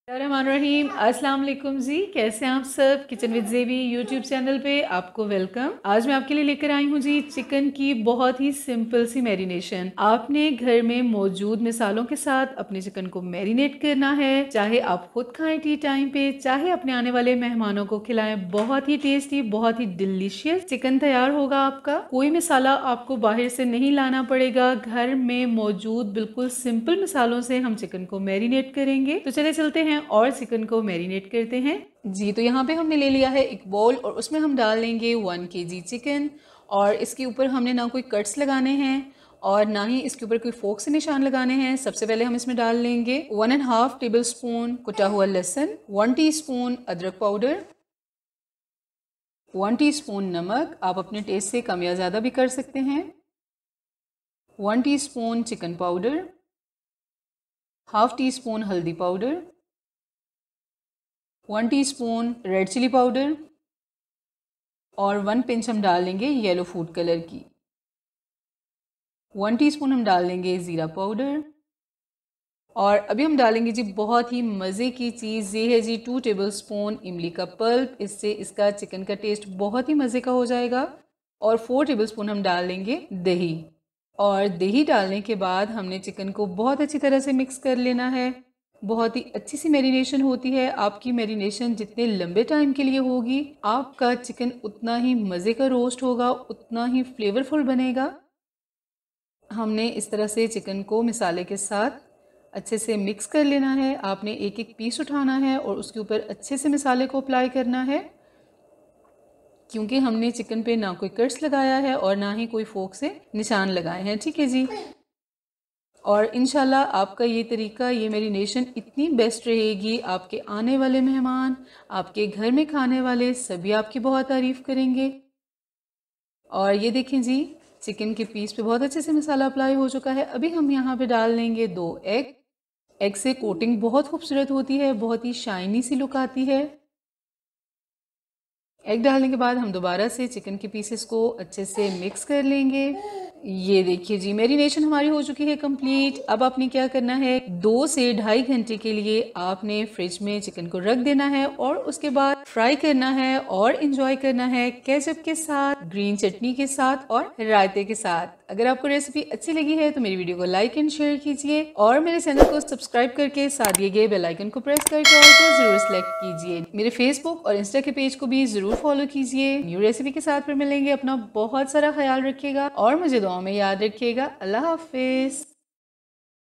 रहीम अस्सलाम वालेकुम जी। कैसे हैं आप सब। किचन विद ज़ेबी यूट्यूब चैनल पे आपको वेलकम। आज मैं आपके लिए लेकर आई हूँ जी चिकन की बहुत ही सिंपल सी मैरिनेशन। आपने घर में मौजूद मिसालों के साथ अपने चिकन को मैरिनेट करना है, चाहे आप खुद खाएं टी टाइम पे, चाहे अपने आने वाले मेहमानों को खिलाएं। बहुत ही टेस्टी, बहुत ही डिलीशियस चिकन तैयार होगा आपका। कोई मसाला आपको बाहर से नहीं लाना पड़ेगा, घर में मौजूद बिल्कुल सिंपल मसालों से हम चिकन को मैरिनेट करेंगे। तो चले चलते हैं और चिकन को मैरिनेट करते हैं जी। तो यहाँ पे हमने ले लिया है एक बोल और उसमें हम डाल लेंगे 1 kg चिकन। और इसके ऊपर हमने ना कोई कट्स लगाने हैं और ना ही इसके ऊपर कोई फोक से निशान लगाने हैं। सबसे पहले हम इसमें डाल लेंगे 1.5 टेबल स्पून कुटा हुआ लहसुन, 1 टीस्पून अदरक पाउडर, 1 टीस्पून नमक, आप अपने टेस्ट से कम या ज़्यादा भी कर सकते हैं, 1 teaspoon chicken powder, half teaspoon हल्दी powder, 1 teaspoon red chilli powder और 1 पिंच हम डाल लेंगे येलो फूड कलर की। 1 टीस्पून हम डाल लेंगे ज़ीरा पाउडर। और अभी हम डालेंगे जी बहुत ही मज़े की चीज़, ये है जी 2 टेबलस्पून इमली का पल्प। इससे इसका चिकन का टेस्ट बहुत ही मज़े का हो जाएगा। और 4 टेबलस्पून हम डाल लेंगे दही। और दही डालने के बाद हमने चिकन को बहुत अच्छी तरह से मिक्स कर लेना है। बहुत ही अच्छी सी मैरिनेशन होती है। आपकी मैरिनेशन जितने लंबे टाइम के लिए होगी, आपका चिकन उतना ही मज़े का रोस्ट होगा, उतना ही फ्लेवरफुल बनेगा। हमने इस तरह से चिकन को मसाले के साथ अच्छे से मिक्स कर लेना है। आपने एक एक पीस उठाना है और उसके ऊपर अच्छे से मसाले को अप्लाई करना है, क्योंकि हमने चिकन पे ना कोई कट्स लगाया है और ना ही कोई फोक से निशान लगाए हैं। ठीक है जी। और इंशाल्लाह आपका ये तरीका, ये मैरिनेशन इतनी बेस्ट रहेगी, आपके आने वाले मेहमान, आपके घर में खाने वाले सभी आपकी बहुत तारीफ़ करेंगे। और ये देखें जी, चिकन के पीस पे बहुत अच्छे से मसाला अप्लाई हो चुका है। अभी हम यहाँ पे डाल लेंगे 2 एग। एग से कोटिंग बहुत खूबसूरत होती है, बहुत ही शाइनी सी लुक आती है। एग डालने के बाद हम दोबारा से चिकन के पीसेस को अच्छे से मिक्स कर लेंगे। ये देखिए जी, मैरिनेशन हमारी हो चुकी है कंप्लीट। अब आपने क्या करना है, 2 से 2.5 घंटे के लिए आपने फ्रिज में चिकन को रख देना है और उसके बाद फ्राई करना है और इंजॉय करना है केचप के साथ, ग्रीन चटनी के साथ और रायते के साथ। अगर आपको रेसिपी अच्छी लगी है तो मेरी वीडियो को लाइक एंड शेयर कीजिए और मेरे चैनल को सब्सक्राइब करके साथ दिए गए बेल आइकन को प्रेस करके ऑल को जरूर सेलेक्ट कीजिए। मेरे फेसबुक और इंस्टा के पेज को भी जरूर फॉलो कीजिए। न्यू रेसिपी के साथ फिर मिलेंगे। अपना बहुत सारा ख्याल रखिएगा और मुझे दुआ में याद रखिएगा। अल्लाह हाफिज।